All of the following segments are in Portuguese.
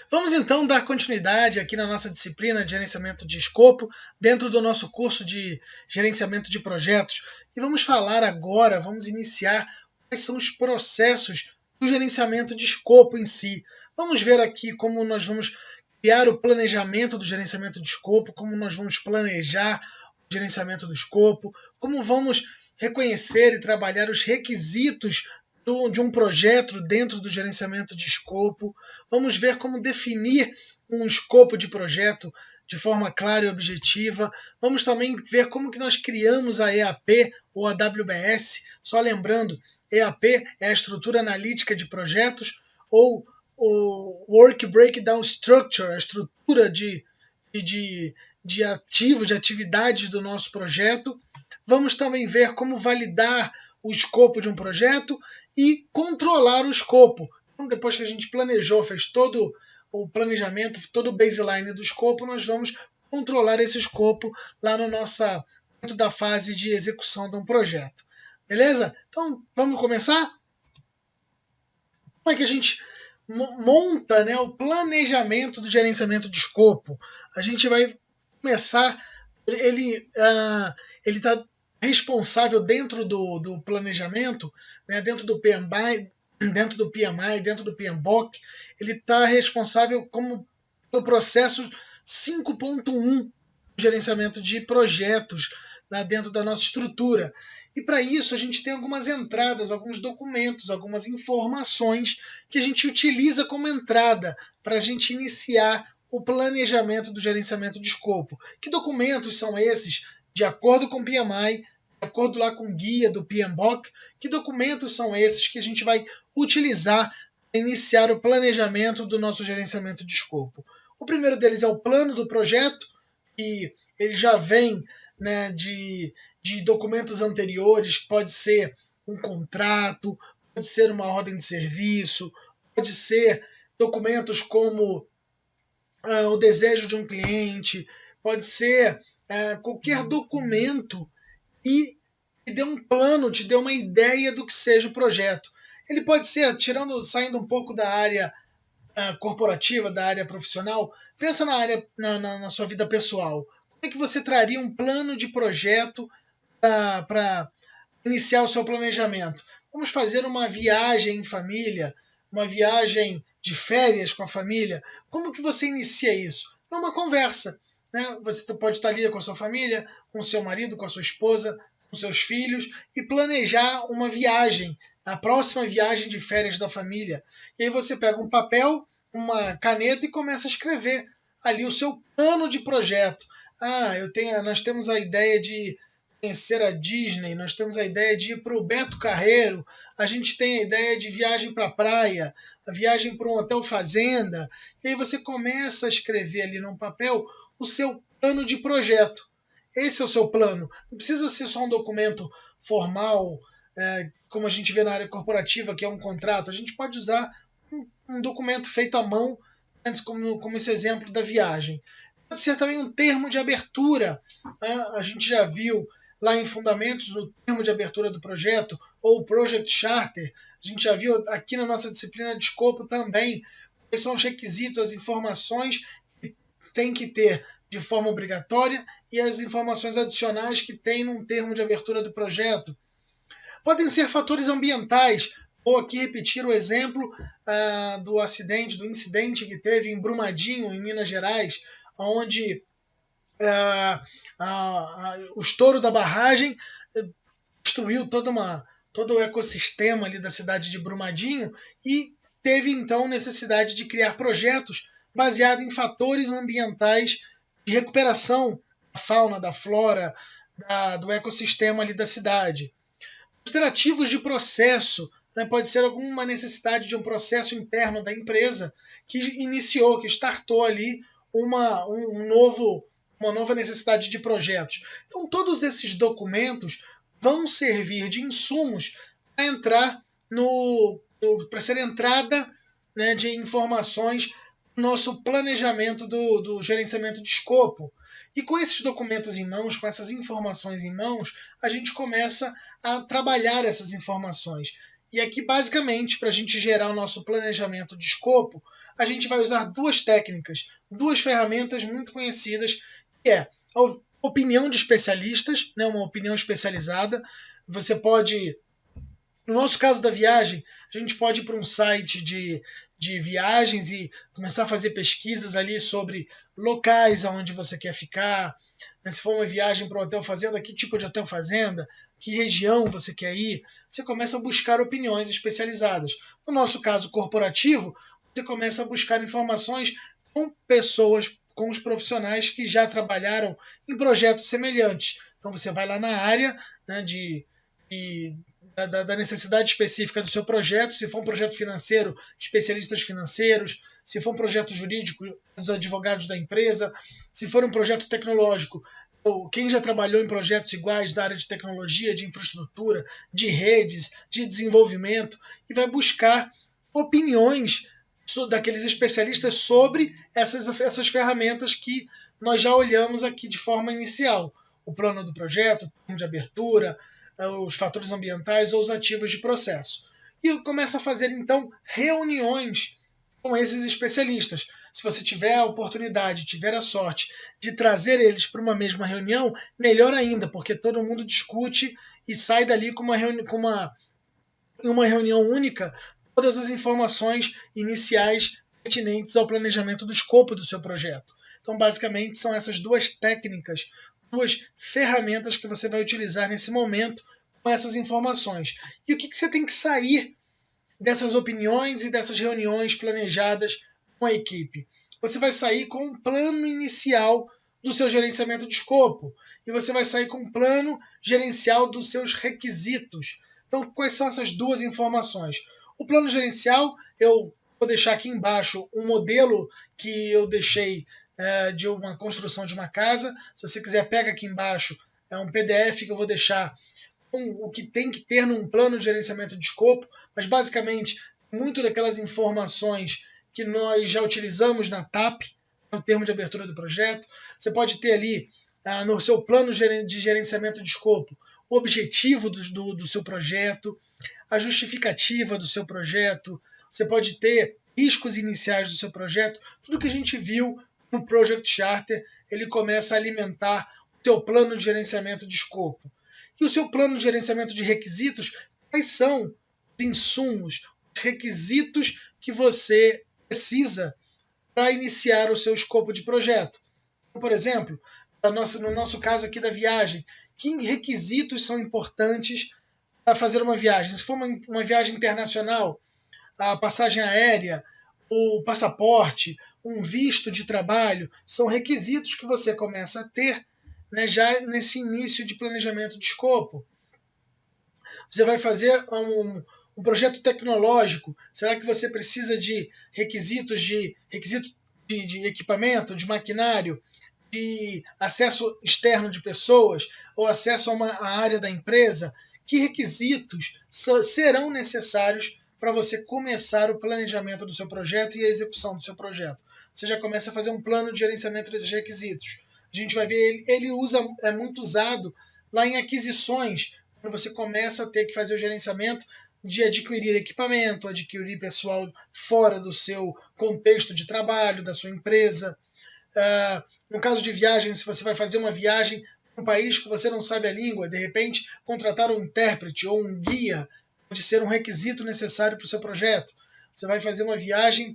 Vamos então dar continuidade aqui na nossa disciplina de gerenciamento de escopo, dentro do nosso curso de gerenciamento de projetos. E vamos falar agora, vamos iniciar quais são os processos do gerenciamento de escopo em si. Vamos ver aqui como nós vamos criar o planejamento do gerenciamento de escopo, como nós vamos planejar o gerenciamento do escopo, como vamos reconhecer e trabalhar os requisitos de um projeto dentro do gerenciamento de escopo. Vamos ver como definir um escopo de projeto de forma clara e objetiva. Vamos também ver como que nós criamos a EAP ou a WBS. Só lembrando, EAP é a estrutura analítica de projetos, ou o Work Breakdown Structure, a estrutura de atividades do nosso projeto. Vamos também ver como validar o escopo de um projeto e controlar o escopo. Então, depois que a gente planejou, fez todo o planejamento, todo o baseline do escopo, nós vamos controlar esse escopo lá no dentro da fase de execução de um projeto. Beleza? Então, vamos começar? Como é que a gente monta, né, o planejamento do gerenciamento de escopo? A gente vai começar, ele está responsável dentro do planejamento, né, dentro do PMI, dentro do PMBOK, ele está responsável como pelo processo 5.1 do gerenciamento de projetos lá dentro da nossa estrutura. E para isso a gente tem algumas entradas, alguns documentos, algumas informações que a gente utiliza como entrada para a gente iniciar o planejamento do gerenciamento de escopo. Que documentos são esses? De acordo com o PMI, de acordo lá com o guia do PMBOK, que documentos são esses que a gente vai utilizar para iniciar o planejamento do nosso gerenciamento de escopo? O primeiro deles é o plano do projeto, e ele já vem, né, de documentos anteriores, pode ser um contrato, pode ser uma ordem de serviço, pode ser documentos como o desejo de um cliente, pode ser qualquer documento que te dê um plano, te dê uma ideia do que seja o projeto. Ele pode ser, saindo um pouco da área corporativa, da área profissional, pensa na sua vida pessoal. Como é que você traria um plano de projeto para iniciar o seu planejamento? Vamos fazer uma viagem em família, uma viagem de férias com a família. Como que você inicia isso? Numa conversa. Né? Você pode estar ali com a sua família, com o seu marido, com a sua esposa, com seus filhos, e planejar uma viagem, a próxima viagem de férias da família. E aí você pega um papel, uma caneta e começa a escrever ali o seu plano de projeto. Nós temos a ideia de conhecer a Disney, nós temos a ideia de ir para o Beto Carreiro, a gente tem a ideia de viagem para a praia, a viagem para um hotel fazenda, e aí você começa a escrever ali num papel o seu plano de projeto. Esse é o seu plano. Não precisa ser só um documento formal, como a gente vê na área corporativa, que é um contrato. A gente pode usar um documento feito à mão, como esse exemplo da viagem. Pode ser também um termo de abertura. A gente já viu lá em Fundamentos o termo de abertura do projeto, ou o Project Charter. A gente já viu aqui na nossa disciplina de escopo também quais são os requisitos, as informações que tem que ter de forma obrigatória e as informações adicionais que tem num termo de abertura do projeto. Podem ser fatores ambientais. Vou aqui repetir o exemplo do incidente que teve em Brumadinho, em Minas Gerais, onde o estouro da barragem destruiu todo o ecossistema ali da cidade de Brumadinho, e teve então necessidade de criar projetos baseados em fatores ambientais de recuperação da fauna, da flora, do ecossistema ali da cidade. Alterativos de processo, né? Pode ser alguma necessidade de um processo interno da empresa que iniciou, que startou ali uma nova necessidade de projetos. Então, todos esses documentos vão servir de insumos para ser entrada, né, de informações no nosso planejamento do gerenciamento de escopo. E com esses documentos em mãos, com essas informações em mãos, a gente começa a trabalhar essas informações. E aqui, basicamente, para a gente gerar o nosso planejamento de escopo, a gente vai usar duas técnicas, duas ferramentas muito conhecidas, que é a opinião de especialistas, né, uma opinião especializada. Você pode, no nosso caso da viagem, a gente pode ir para um site de viagens e começar a fazer pesquisas ali sobre locais aonde você quer ficar, né, se for uma viagem para um hotel fazenda, que tipo de hotel fazenda, que região você quer ir, você começa a buscar opiniões especializadas. No nosso caso corporativo, você começa a buscar informações com pessoas, com os profissionais que já trabalharam em projetos semelhantes. Então você vai lá na área, né, da necessidade específica do seu projeto. Se for um projeto financeiro, especialistas financeiros. Se for um projeto jurídico, os advogados da empresa. Se for um projeto tecnológico, quem já trabalhou em projetos iguais da área de tecnologia, de infraestrutura, de redes, de desenvolvimento, e vai buscar opiniões daqueles especialistas sobre essas ferramentas que nós já olhamos aqui de forma inicial. O plano do projeto, o plano de abertura, os fatores ambientais ou os ativos de processo. E começa a fazer, então, reuniões com esses especialistas. Se você tiver a oportunidade, tiver a sorte de trazer eles para uma mesma reunião, melhor ainda, porque todo mundo discute e sai dali com uma reunião única todas as informações iniciais pertinentes ao planejamento do escopo do seu projeto. Então, basicamente, são essas duas técnicas, duas ferramentas que você vai utilizar nesse momento com essas informações. E o que você tem que sair dessas opiniões e dessas reuniões planejadas com a equipe? Você vai sair com um plano inicial do seu gerenciamento de escopo e você vai sair com um plano gerencial dos seus requisitos. Então, quais são essas duas informações? O plano gerencial, eu vou deixar aqui embaixo um modelo que eu deixei de uma construção de uma casa. Se você quiser, pega aqui embaixo, é um PDF que eu vou deixar o que tem que ter num plano de gerenciamento de escopo, mas basicamente muito daquelas informações que nós já utilizamos na TAP, no termo de abertura do projeto. Você pode ter ali no seu plano de gerenciamento de escopo o objetivo do seu projeto, a justificativa do seu projeto, você pode ter riscos iniciais do seu projeto. Tudo que a gente viu no Project Charter, ele começa a alimentar o seu plano de gerenciamento de escopo. E o seu plano de gerenciamento de requisitos, quais são os insumos, os requisitos que você precisa para iniciar o seu escopo de projeto? Por exemplo, no nosso caso aqui da viagem, que requisitos são importantes para fazer uma viagem? Se for uma viagem internacional, a passagem aérea, o passaporte, um visto de trabalho, são requisitos que você começa a ter, né, já nesse início de planejamento de escopo. Você vai fazer um projeto tecnológico. Será que você precisa de requisitos de equipamento, de maquinário, de acesso externo de pessoas ou acesso a área da empresa? Que requisitos serão necessários para você começar o planejamento do seu projeto e a execução do seu projeto? Você já começa a fazer um plano de gerenciamento desses requisitos. A gente vai ver, ele é muito usado lá em aquisições, quando você começa a ter que fazer o gerenciamento de adquirir equipamento, adquirir pessoal fora do seu contexto de trabalho, da sua empresa. No caso de viagem, se você vai fazer uma viagem para um país que você não sabe a língua, de repente contratar um intérprete ou um guia pode ser um requisito necessário para o seu projeto. Você vai fazer uma viagem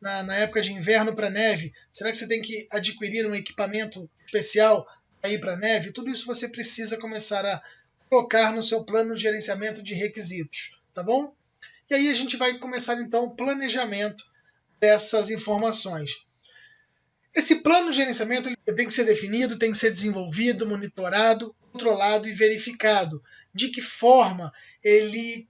na época de inverno para neve. Será que você tem que adquirir um equipamento especial para ir para a neve? Tudo isso você precisa começar a colocar no seu plano de gerenciamento de requisitos, tá bom? E aí a gente vai começar então o planejamento dessas informações. Esse plano de gerenciamento tem que ser definido, tem que ser desenvolvido, monitorado, controlado e verificado. De que forma ele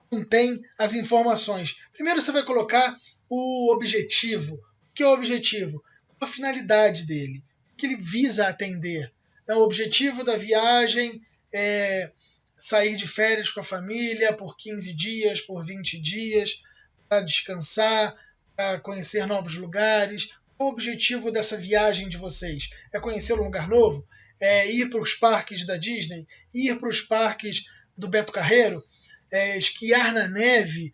contém as informações? Primeiro você vai colocar o objetivo. O que é o objetivo? A finalidade dele. O que ele visa atender? O objetivo da viagem é sair de férias com a família por 15 dias, por 20 dias, para descansar, para conhecer novos lugares. Qual o objetivo dessa viagem de vocês? É conhecer um lugar novo? É ir para os parques da Disney? Ir para os parques do Beto Carreiro? esquiar na neve,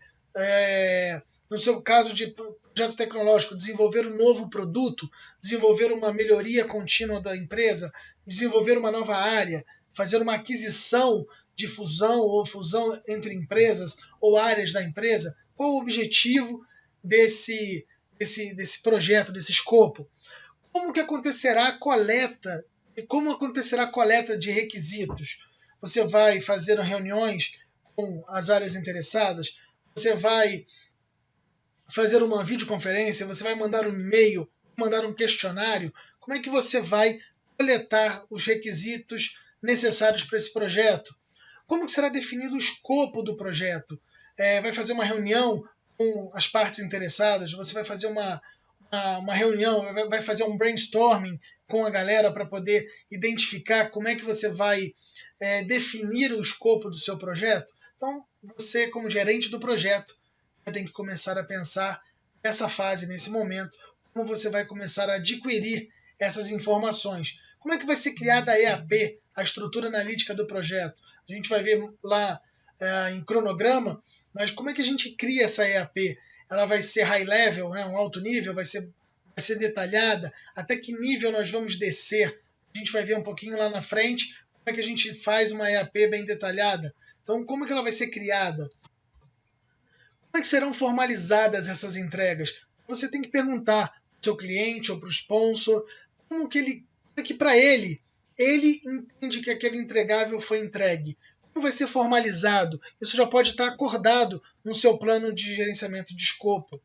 no seu caso de projeto tecnológico, desenvolver um novo produto, desenvolver uma melhoria contínua da empresa, desenvolver uma nova área, fazer uma aquisição de fusão ou fusão entre empresas ou áreas da empresa. Qual o objetivo desse projeto, desse escopo? Como que acontecerá a coleta? Como acontecerá a coleta de requisitos? Você vai fazer reuniões com as áreas interessadas? Você vai fazer uma videoconferência? Você vai mandar um e-mail? Mandar um questionário? Como é que você vai coletar os requisitos necessários para esse projeto? Como que será definido o escopo do projeto? Vai fazer uma reunião com as partes interessadas? Você vai fazer uma reunião, vai fazer um brainstorming com a galera para poder identificar como é que você vai definir o escopo do seu projeto? Então, você, como gerente do projeto, tem que começar a pensar nessa fase, nesse momento, como você vai começar a adquirir essas informações. Como é que vai ser criada a EAP, a estrutura analítica do projeto? A gente vai ver lá em cronograma, mas como é que a gente cria essa EAP? Ela vai ser high level, né, um alto nível, vai ser detalhada? Até que nível nós vamos descer? A gente vai ver um pouquinho lá na frente como é que a gente faz uma EAP bem detalhada. Então, como é que ela vai ser criada? Como é que serão formalizadas essas entregas? Você tem que perguntar para o seu cliente ou para o sponsor como que para ele entende que aquele entregável foi entregue. Como vai ser formalizado? Isso já pode estar acordado no seu plano de gerenciamento de escopo.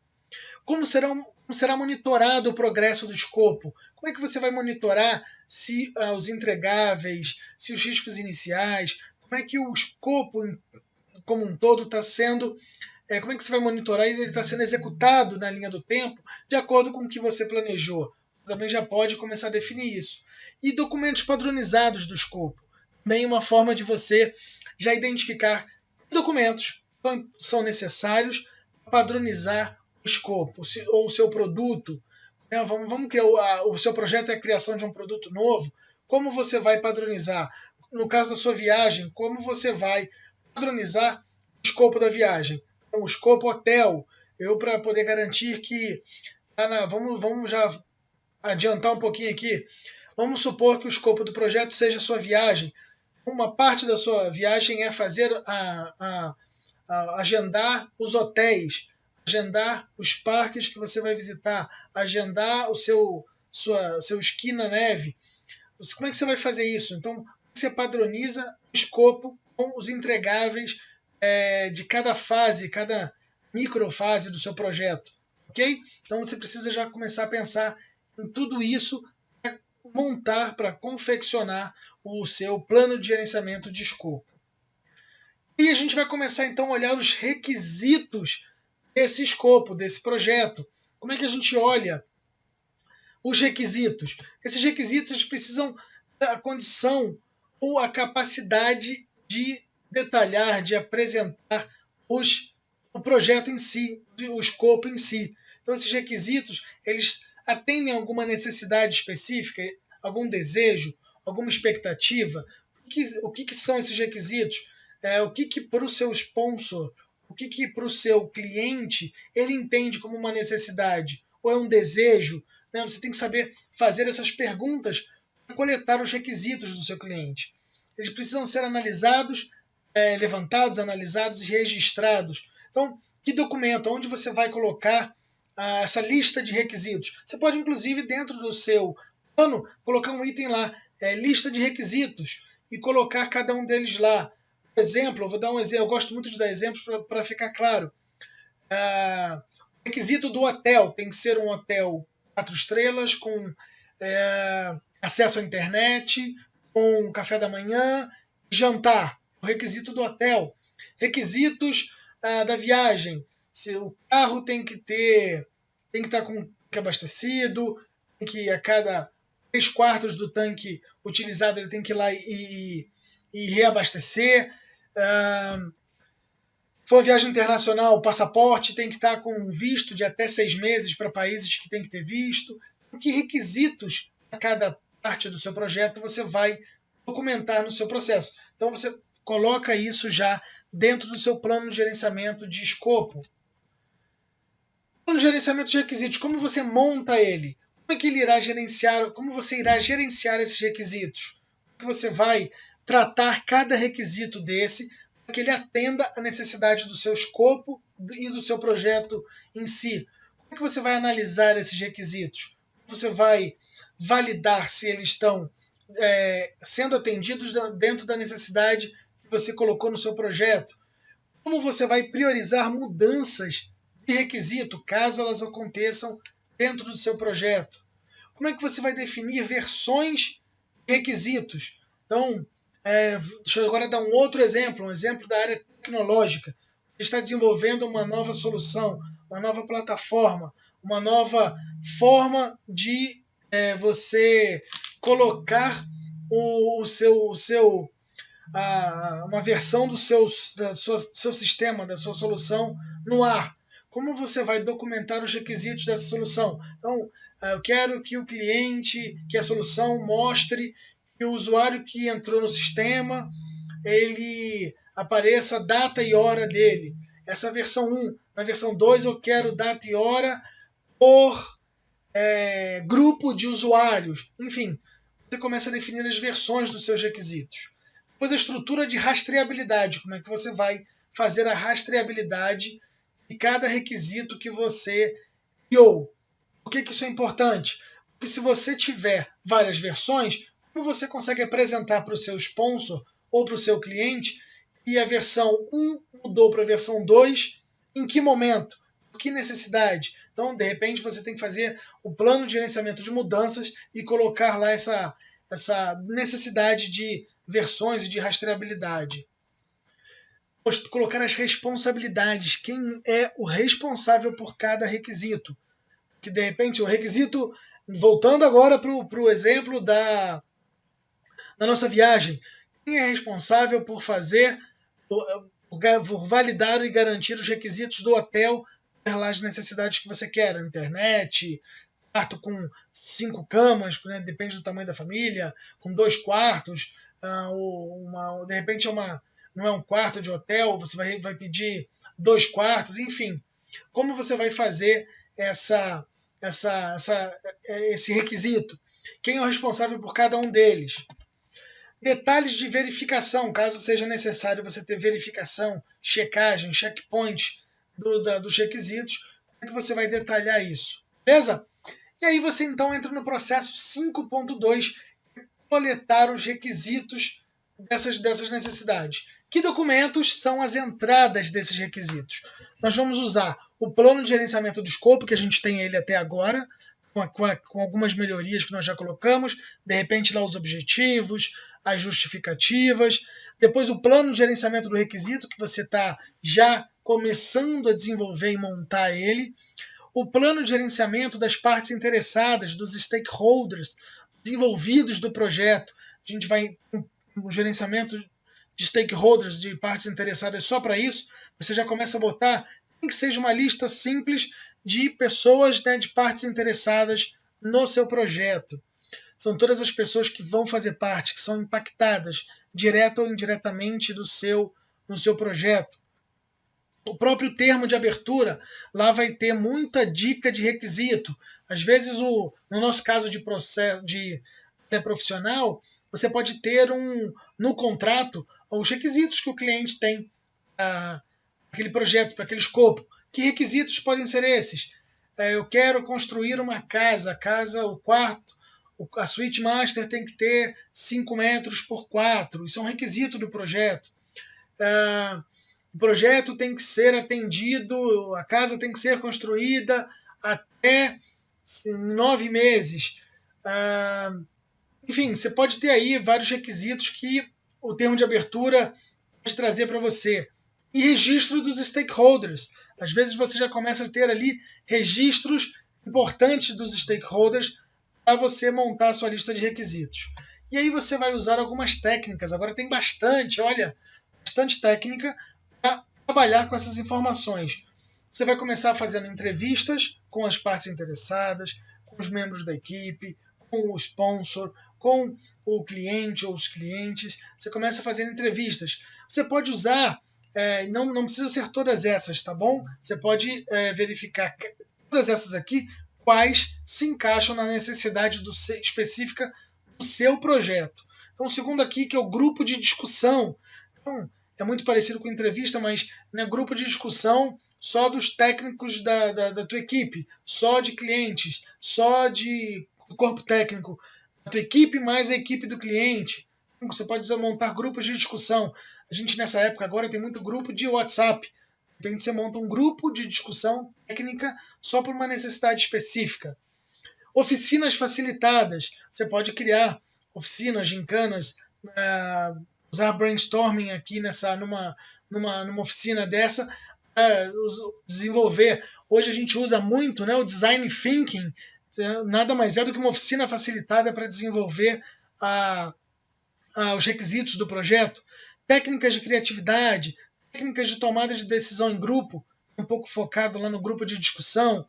Como será monitorado o progresso do escopo? Como é que você vai monitorar se os entregáveis, se os riscos iniciais, como é que o escopo como um todo está sendo, como é que você vai monitorar ele está sendo executado na linha do tempo de acordo com o que você planejou? Também já pode começar a definir isso. E documentos padronizados do escopo. Também uma forma de você já identificar que documentos são necessários para padronizar o escopo, ou o seu produto. Vamos criar o seu projeto é a criação de um produto novo. Como você vai padronizar? No caso da sua viagem, como você vai padronizar o escopo da viagem? O escopo hotel. Para poder garantir que... vamos já adiantar um pouquinho aqui. Vamos supor que o escopo do projeto seja a sua viagem. Uma parte da sua viagem é fazer agendar os hotéis, agendar os parques que você vai visitar, agendar o seu esqui na neve. Como é que você vai fazer isso? Então, você padroniza o escopo com os entregáveis de cada fase, cada microfase do seu projeto. Ok? Então, você precisa já começar a pensar em tudo isso para montar, para confeccionar o seu plano de gerenciamento de escopo. E a gente vai começar então a olhar os requisitos desse escopo, desse projeto. Como é que a gente olha os requisitos? Esses requisitos eles precisam da condição ou a capacidade de detalhar, de apresentar o projeto em si, o escopo em si. Então esses requisitos eles atendem a alguma necessidade específica, algum desejo, alguma expectativa? O que são esses requisitos? O que para o seu sponsor, o que para o seu cliente ele entende como uma necessidade? Ou é um desejo? Né? Você tem que saber fazer essas perguntas para coletar os requisitos do seu cliente. Eles precisam ser analisados, levantados, analisados e registrados. Então, que documento? Onde você vai colocar essa lista de requisitos? Você pode, inclusive, dentro do seu plano, colocar um item lá, lista de requisitos, e colocar cada um deles lá. Por exemplo, eu vou dar um exemplo, eu gosto muito de dar exemplos para ficar claro. O requisito do hotel tem que ser um hotel 4 estrelas, com acesso à internet, com café da manhã, jantar. O requisito do hotel. Requisitos da viagem. Se o carro tem que estar com o tanque abastecido, tem que a cada 3/4 do tanque utilizado ele tem que ir lá e reabastecer. Se for viagem internacional, o passaporte tem que estar com visto de até 6 meses para países que tem que ter visto. Que requisitos a cada parte do seu projeto você vai documentar no seu processo. Então você coloca isso já dentro do seu plano de gerenciamento de escopo. Plano de gerenciamento de requisitos, como você monta ele? Como é que ele irá gerenciar? Como você irá gerenciar esses requisitos? Como você vai tratar cada requisito desse para que ele atenda à necessidade do seu escopo e do seu projeto em si? Como é que você vai analisar esses requisitos? Você vai validar se eles estão sendo atendidos dentro da necessidade que você colocou no seu projeto? Como você vai priorizar mudanças de requisito, caso elas aconteçam dentro do seu projeto? Como é que você vai definir versões de requisitos? Então, deixa eu agora dar um outro exemplo, um exemplo da área tecnológica. Você está desenvolvendo uma nova solução, uma nova plataforma, uma nova forma de você colocar uma versão do seu sistema, da sua solução no ar. Como você vai documentar os requisitos dessa solução? Então, eu quero que o cliente, que a solução mostre que o usuário que entrou no sistema, ele apareça a data e hora dele. Essa é a versão 1. Na versão 2 eu quero data e hora por grupo de usuários. Enfim, você começa a definir as versões dos seus requisitos. Depois a estrutura de rastreabilidade. Como é que você vai fazer a rastreabilidade de cada requisito que você criou? Por que isso é importante? Porque se você tiver várias versões, como você consegue apresentar para o seu sponsor ou para o seu cliente que a versão 1 mudou para a versão 2, em que momento? Por que necessidade? Então, de repente, você tem que fazer o plano de gerenciamento de mudanças e colocar lá essa necessidade de versões e de rastreabilidade. Colocar as responsabilidades. Quem é o responsável por cada requisito? Que de repente o requisito, voltando agora para o exemplo da nossa viagem, quem é responsável por por validar e garantir os requisitos do hotel, ter lá as necessidades que você quer, internet, quarto com 5 camas, né, depende do tamanho da família, com 2 quartos, de repente não é um quarto de hotel, você vai pedir 2 quartos, enfim. Como você vai fazer esse requisito? Quem é o responsável por cada um deles? Detalhes de verificação, caso seja necessário você ter verificação, checagem, checkpoint dos requisitos, como é que você vai detalhar isso? Beleza? E aí você então entra no processo 5.2, coletar os requisitos dessas necessidades. Que documentos são as entradas desses requisitos? Nós vamos usar o plano de gerenciamento do escopo, que a gente tem ele até agora, com algumas melhorias que nós já colocamos, de repente lá os objetivos, as justificativas, depois o plano de gerenciamento do requisito, que você está já começando a desenvolver e montar ele, o plano de gerenciamento das partes interessadas, dos stakeholders, envolvidos do projeto. A gente vai o gerenciamento de stakeholders, de partes interessadas só para isso. Você já começa a botar, nem que seja uma lista simples de pessoas, né, de partes interessadas no seu projeto. São todas as pessoas que vão fazer parte, que são impactadas, direta ou indiretamente no seu projeto. O próprio termo de abertura, lá vai ter muita dica de requisito. Às vezes, no nosso caso de processo de profissional, você pode ter no contrato os requisitos que o cliente tem para aquele projeto, para aquele escopo. Que requisitos podem ser esses? Eu quero construir uma casa, o quarto, a suíte master tem que ter 5 metros por 4. Isso é um requisito do projeto. O projeto tem que ser atendido, a casa tem que ser construída até 9 meses. Enfim, você pode ter aí vários requisitos que o termo de abertura pode trazer para você. E registro dos stakeholders. Às vezes você já começa a ter ali registros importantes dos stakeholders para você montar a sua lista de requisitos. E aí você vai usar algumas técnicas. Agora tem bastante técnica para trabalhar com essas informações. Você vai começar fazendo entrevistas com as partes interessadas, com os membros da equipe, com o sponsor, com o cliente ou os clientes. Você começa a fazer entrevistas. Você pode usar não precisa ser todas essas, tá bom? Você pode verificar todas essas aqui, quais se encaixam na necessidade específica do seu projeto. Então, o segundo aqui, que é o grupo de discussão. Então, é muito parecido com entrevista, mas grupo de discussão só dos técnicos da tua equipe, só de clientes, só de corpo técnico da tua equipe mais a equipe do cliente. Você pode montar grupos de discussão. A gente, nessa época agora, tem muito grupo de WhatsApp. De repente você monta um grupo de discussão técnica só por uma necessidade específica. Oficinas facilitadas. Você pode criar oficinas, gincanas, usar brainstorming aqui numa oficina dessa, desenvolver. Hoje a gente usa muito o design thinking, nada mais é do que uma oficina facilitada para desenvolver os requisitos do projeto. Técnicas de criatividade, técnicas de tomada de decisão em grupo, um pouco focado lá no grupo de discussão,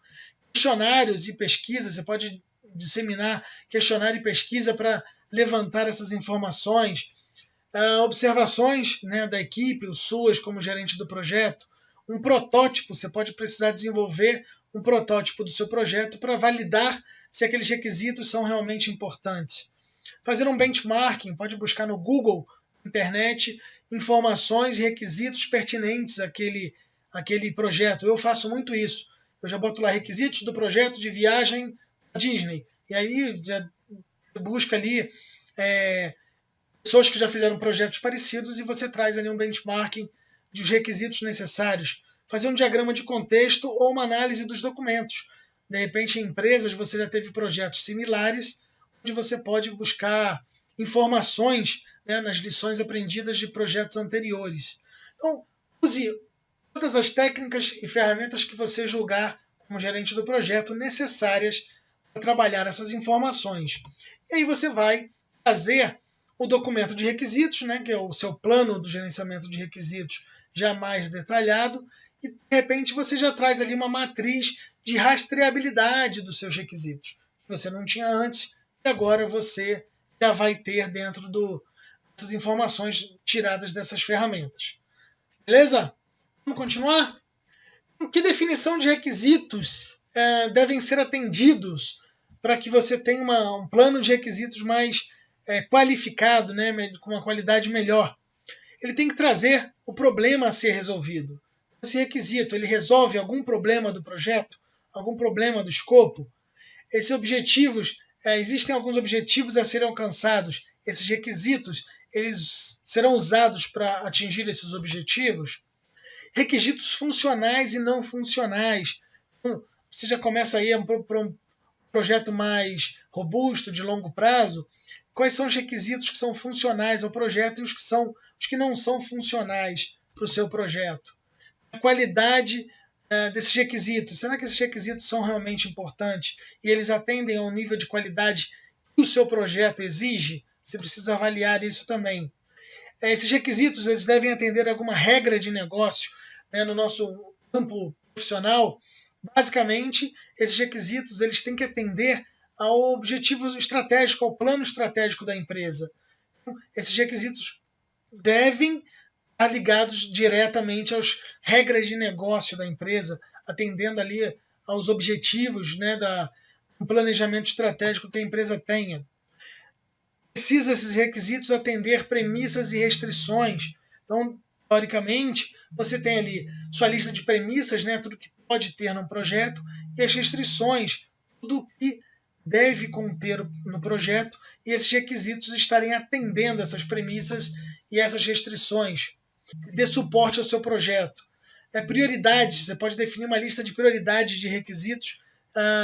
questionários e pesquisa, você pode disseminar questionário e pesquisa para levantar essas informações, observações da equipe, suas como gerente do projeto, um protótipo, você pode precisar desenvolver um protótipo do seu projeto para validar se aqueles requisitos são realmente importantes. Fazer um benchmarking, pode buscar no Google, internet, informações e requisitos pertinentes àquele projeto. Eu faço muito isso. Eu já boto lá requisitos do projeto de viagem à Disney. E aí já busca ali pessoas que já fizeram projetos parecidos e você traz ali um benchmarking dos requisitos necessários. Fazer um diagrama de contexto ou uma análise dos documentos. De repente, em empresas, você já teve projetos similares, onde você pode buscar informações nas lições aprendidas de projetos anteriores. Então, use todas as técnicas e ferramentas que você julgar como gerente do projeto necessárias para trabalhar essas informações. E aí você vai fazer o documento de requisitos, que é o seu plano do gerenciamento de requisitos já mais detalhado, e de repente você já traz ali uma matriz de rastreabilidade dos seus requisitos, que você não tinha antes, e agora você já vai ter dentro dessas informações tiradas dessas ferramentas. Beleza? Vamos continuar? Que definição de requisitos devem ser atendidos para que você tenha um plano de requisitos mais qualificado, com uma qualidade melhor? Ele tem que trazer o problema a ser resolvido. Esse requisito, ele resolve algum problema do projeto? Algum problema do escopo? Esses objetivos, existem alguns objetivos a serem alcançados. Esses requisitos, eles serão usados para atingir esses objetivos? Requisitos funcionais e não funcionais. Você já começa aí para um projeto mais robusto, de longo prazo. Quais são os requisitos que são funcionais ao projeto e os que não são funcionais para o seu projeto? A qualidade desses requisitos. Será que esses requisitos são realmente importantes e eles atendem ao nível de qualidade que o seu projeto exige? Você precisa avaliar isso também. Esses requisitos eles devem atender a alguma regra de negócio no nosso campo profissional. Basicamente, esses requisitos eles têm que atender ao objetivo estratégico, ao plano estratégico da empresa. Então, esses requisitos devem estar ligados diretamente às regras de negócio da empresa, atendendo ali aos objetivos do planejamento estratégico que a empresa tenha. Precisa esses requisitos atender premissas e restrições. Então, teoricamente, você tem ali sua lista de premissas, tudo que pode ter num projeto, e as restrições, tudo que deve conter no projeto, e esses requisitos estarem atendendo essas premissas e essas restrições. Dê suporte ao seu projeto. Prioridades, você pode definir uma lista de prioridades de requisitos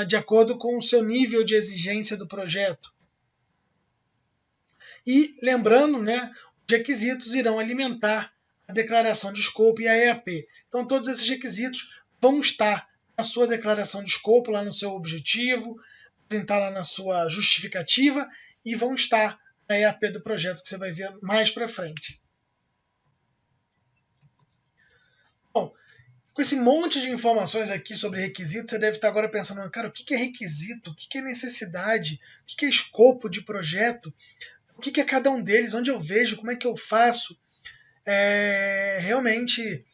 de acordo com o seu nível de exigência do projeto. E lembrando, os requisitos irão alimentar a declaração de escopo e a EAP. Então todos esses requisitos vão estar na sua declaração de escopo, lá no seu objetivo, vão estar lá na sua justificativa e vão estar na EAP do projeto, que você vai ver mais para frente. Bom, com esse monte de informações aqui sobre requisitos, você deve estar agora pensando, cara, o que é requisito? O que é necessidade? O que é escopo de projeto? O que é cada um deles? Onde eu vejo? Como é que eu faço? realmente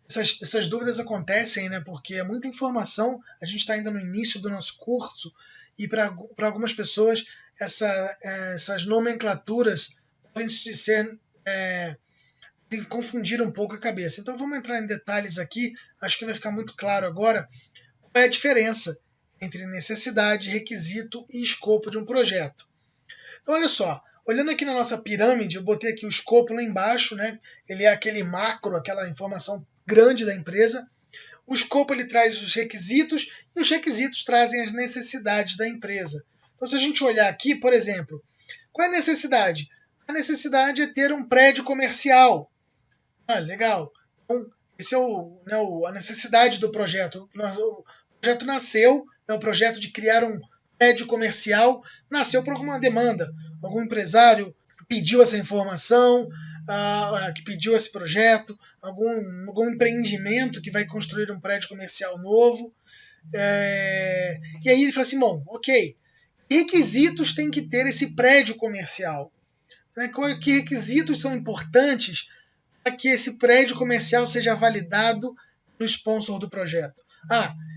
essas dúvidas acontecem, né? Porque é muita informação, a gente está ainda no início do nosso curso, e para algumas pessoas essas nomenclaturas podem ser confundir um pouco a cabeça. Então vamos entrar em detalhes aqui, acho que vai ficar muito claro agora qual é a diferença entre necessidade, requisito e escopo de um projeto. Então olha só, olhando aqui na nossa pirâmide, eu botei aqui o escopo lá embaixo, né? Ele é aquele macro, aquela informação grande da empresa. O escopo ele traz os requisitos e os requisitos trazem as necessidades da empresa. Então se a gente olhar aqui, por exemplo, qual é a necessidade? A necessidade é ter um prédio comercial. Ah, legal. Então, esse é a necessidade do projeto. O projeto nasceu, o projeto de criar um prédio comercial nasceu por alguma demanda. Algum empresário pediu essa informação, que pediu esse projeto, algum empreendimento que vai construir um prédio comercial novo. E aí ele fala assim, bom, ok, que requisitos tem que ter esse prédio comercial? Que requisitos são importantes para que esse prédio comercial seja validado pelo sponsor do projeto?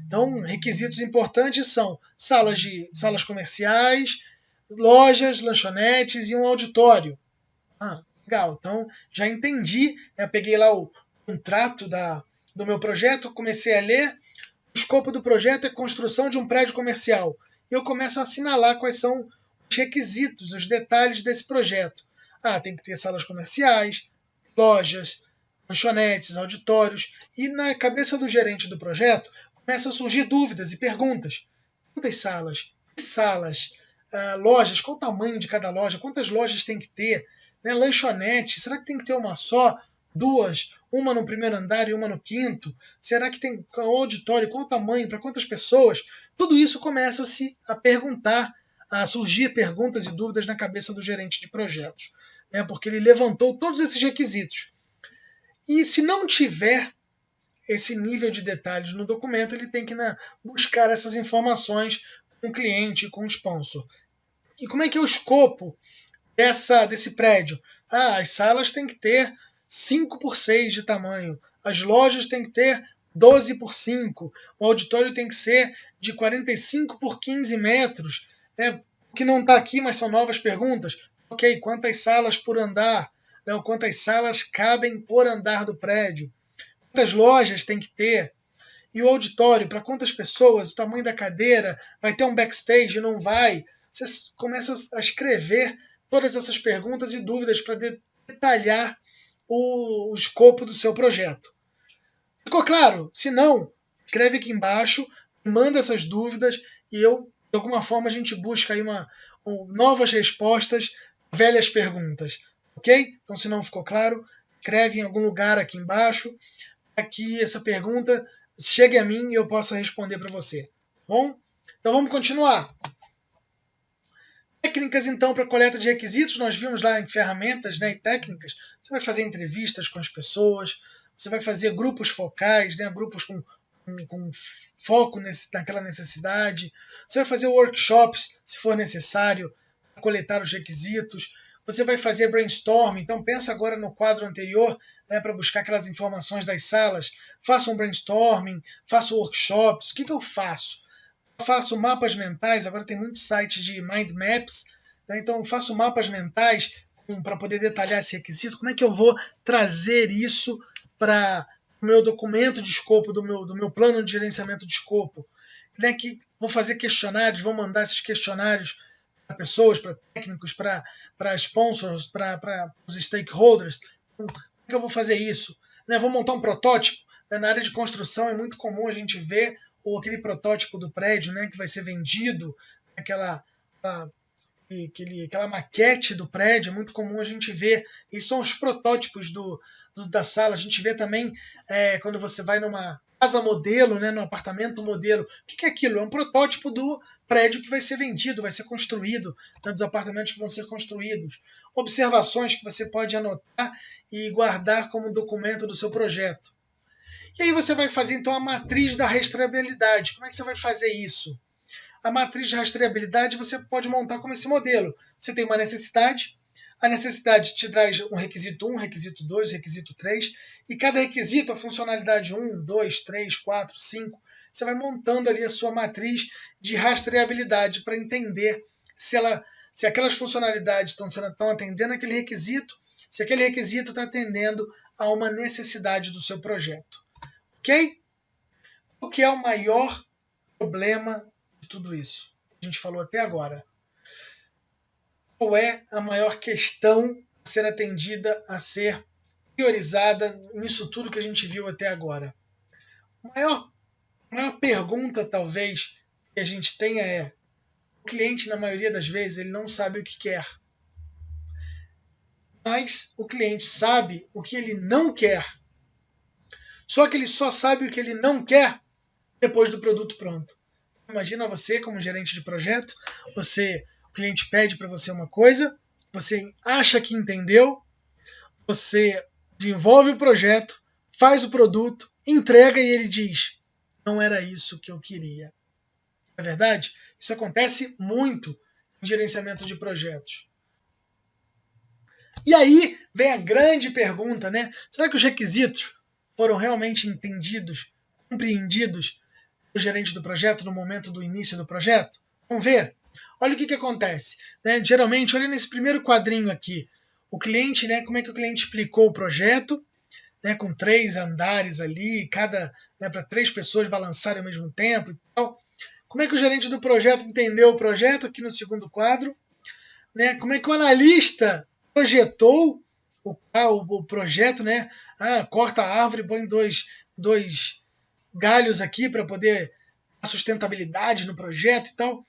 Então requisitos importantes são salas comerciais, lojas, lanchonetes e um auditório. Legal, então já entendi, eu peguei lá o contrato do meu projeto, comecei a ler, o escopo do projeto é construção de um prédio comercial. E eu começo a assinalar quais são os requisitos, os detalhes desse projeto. Tem que ter salas comerciais, lojas, lanchonetes, auditórios. E na cabeça do gerente do projeto começa a surgir dúvidas e perguntas. Quantas salas? Que salas? Lojas? Qual o tamanho de cada loja? Quantas lojas tem que ter? Lanchonete? Será que tem que ter uma só? Duas? Uma no primeiro andar e uma no quinto? Será que tem auditório? Qual o tamanho? Para quantas pessoas? Tudo isso começa-se a perguntar, a surgir perguntas e dúvidas na cabeça do gerente de projetos, porque ele levantou todos esses requisitos. E se não tiver esse nível de detalhes no documento, ele tem que buscar essas informações com o cliente, com o sponsor. E como é que é o escopo desse prédio? As salas têm que ter 5x6 de tamanho, as lojas têm que ter 12x5, o auditório tem que ser de 45x15 metros. O que não está aqui, mas são novas perguntas. Ok, quantas salas por andar? Quantas salas cabem por andar do prédio? Quantas lojas tem que ter? E o auditório, para quantas pessoas? O tamanho da cadeira? Vai ter um backstage? Não vai? Você começa a escrever todas essas perguntas e dúvidas para detalhar o escopo do seu projeto. Ficou claro? Se não, escreve aqui embaixo, manda essas dúvidas e de alguma forma, a gente busca aí novas respostas a velhas perguntas. Ok? Então, se não ficou claro, escreve em algum lugar aqui embaixo para que essa pergunta chegue a mim e eu possa responder para você. Bom? Então, vamos continuar. Técnicas, então, para coleta de requisitos, nós vimos lá em ferramentas, e técnicas. Você vai fazer entrevistas com as pessoas, você vai fazer grupos focais, grupos com foco naquela necessidade. Você vai fazer workshops, se for necessário, para coletar os requisitos. Você vai fazer brainstorming, então pensa agora no quadro anterior, para buscar aquelas informações das salas. Faça um brainstorming, faça workshops. O que eu faço? Eu faço mapas mentais, agora tem muitos sites de mind maps, então eu faço mapas mentais para poder detalhar esse requisito. Como é que eu vou trazer isso para o meu documento de escopo, do meu plano de gerenciamento de escopo? Que vou fazer questionários, vou mandar esses questionários para pessoas, para técnicos, para sponsors, para os stakeholders. Como é que eu vou fazer isso? Vou montar um protótipo. Na área de construção é muito comum a gente ver aquele protótipo do prédio, que vai ser vendido, aquela maquete do prédio, é muito comum a gente ver. E são os protótipos da sala. A gente vê também quando você vai numa casa modelo, num apartamento modelo. O que é aquilo? É um protótipo do prédio que vai ser vendido, vai ser construído, dos apartamentos que vão ser construídos. Observações que você pode anotar e guardar como documento do seu projeto. E aí você vai fazer então a matriz da rastreabilidade. Como é que você vai fazer isso? A matriz de rastreabilidade você pode montar como esse modelo. Você tem uma necessidade, A necessidade te traz um requisito 1, requisito 2, requisito 3, e cada requisito, a funcionalidade 1, 2, 3, 4, 5, você vai montando ali a sua matriz de rastreabilidade para entender se aquelas funcionalidades estão atendendo aquele requisito, se aquele requisito está atendendo a uma necessidade do seu projeto. Ok? O que é o maior problema de tudo isso? A gente falou até agora. Qual é a maior questão a ser atendida, a ser priorizada nisso tudo que a gente viu até agora? A maior pergunta, talvez, que a gente tenha é: o cliente, na maioria das vezes, ele não sabe o que quer. Mas o cliente sabe o que ele não quer. Só que ele só sabe o que ele não quer depois do produto pronto. Imagina você, como gerente de projeto, o cliente pede para você uma coisa, você acha que entendeu, você desenvolve o projeto, faz o produto, entrega e ele diz: não era isso que eu queria. Não é verdade? Isso acontece muito em gerenciamento de projetos. E aí vem a grande pergunta, né? Será que os requisitos foram realmente entendidos, compreendidos pelo gerente do projeto no momento do início do projeto? Vamos ver? Olha o que acontece. Né? Geralmente, olha nesse primeiro quadrinho aqui, o cliente, né, como é que o cliente explicou o projeto, né, com 3 andares ali, para 3 pessoas balançarem ao mesmo tempo e tal. Como é que o gerente do projeto entendeu o projeto, aqui no segundo quadro. Né? Como é que o analista projetou o projeto, né? Corta a árvore, põe dois galhos aqui para poder a sustentabilidade no projeto e tal. Como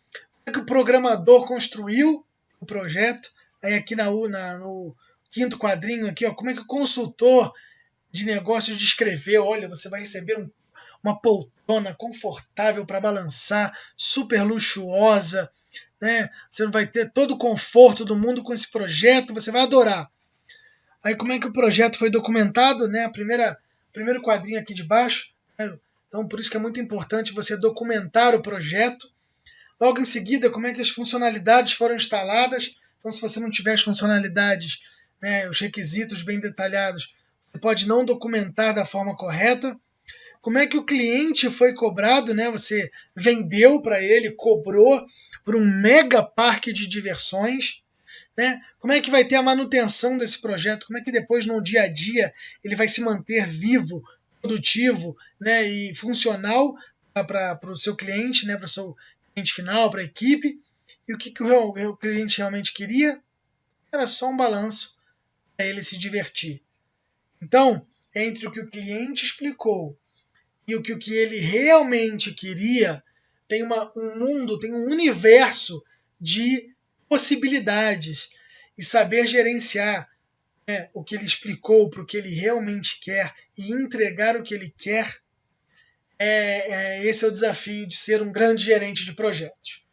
é que o programador construiu o projeto? Aí aqui no quinto quadrinho aqui, ó, como é que o consultor de negócios descreveu? Olha, você vai receber uma poltrona confortável para balançar, super luxuosa, né? Você vai ter todo o conforto do mundo com esse projeto, você vai adorar. Aí como é que o projeto foi documentado, né? Primeiro quadrinho aqui de baixo, né? Então por isso que é muito importante você documentar o projeto. Logo em seguida, como é que as funcionalidades foram instaladas. Então se você não tiver as funcionalidades, né, os requisitos bem detalhados, você pode não documentar da forma correta. Como é que o cliente foi cobrado, né? Você vendeu para ele, cobrou por um mega parque de diversões. Né? Como é que vai ter a manutenção desse projeto? Como é que depois, no dia a dia, ele vai se manter vivo, produtivo, né, e funcional para o seu cliente, né, para o seu cliente final, para a equipe? E o que o cliente realmente queria? Era só um balanço para ele se divertir. Então, entre o que o cliente explicou e o que ele realmente queria, tem um mundo, tem um universo de possibilidades. E saber gerenciar, né, o que ele explicou para o que ele realmente quer e entregar o que ele quer, esse é o desafio de ser um grande gerente de projetos.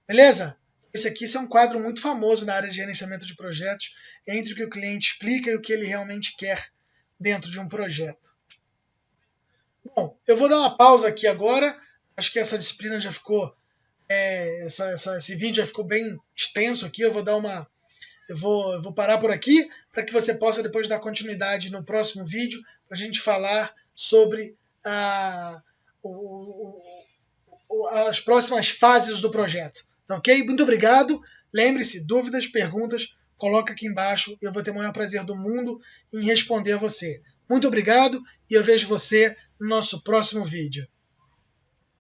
Beleza? Esse é um quadro muito famoso na área de gerenciamento de projetos, entre o que o cliente explica e o que ele realmente quer dentro de um projeto. Bom, eu vou dar uma pausa aqui agora. Acho que essa disciplina já ficou, esse vídeo já ficou bem extenso aqui. Eu vou parar por aqui para que você possa depois dar continuidade no próximo vídeo para a gente falar sobre as próximas fases do projeto. Ok? Muito obrigado. Lembre-se, dúvidas, perguntas, coloca aqui embaixo e eu vou ter o maior prazer do mundo em responder a você. Muito obrigado e eu vejo você no nosso próximo vídeo.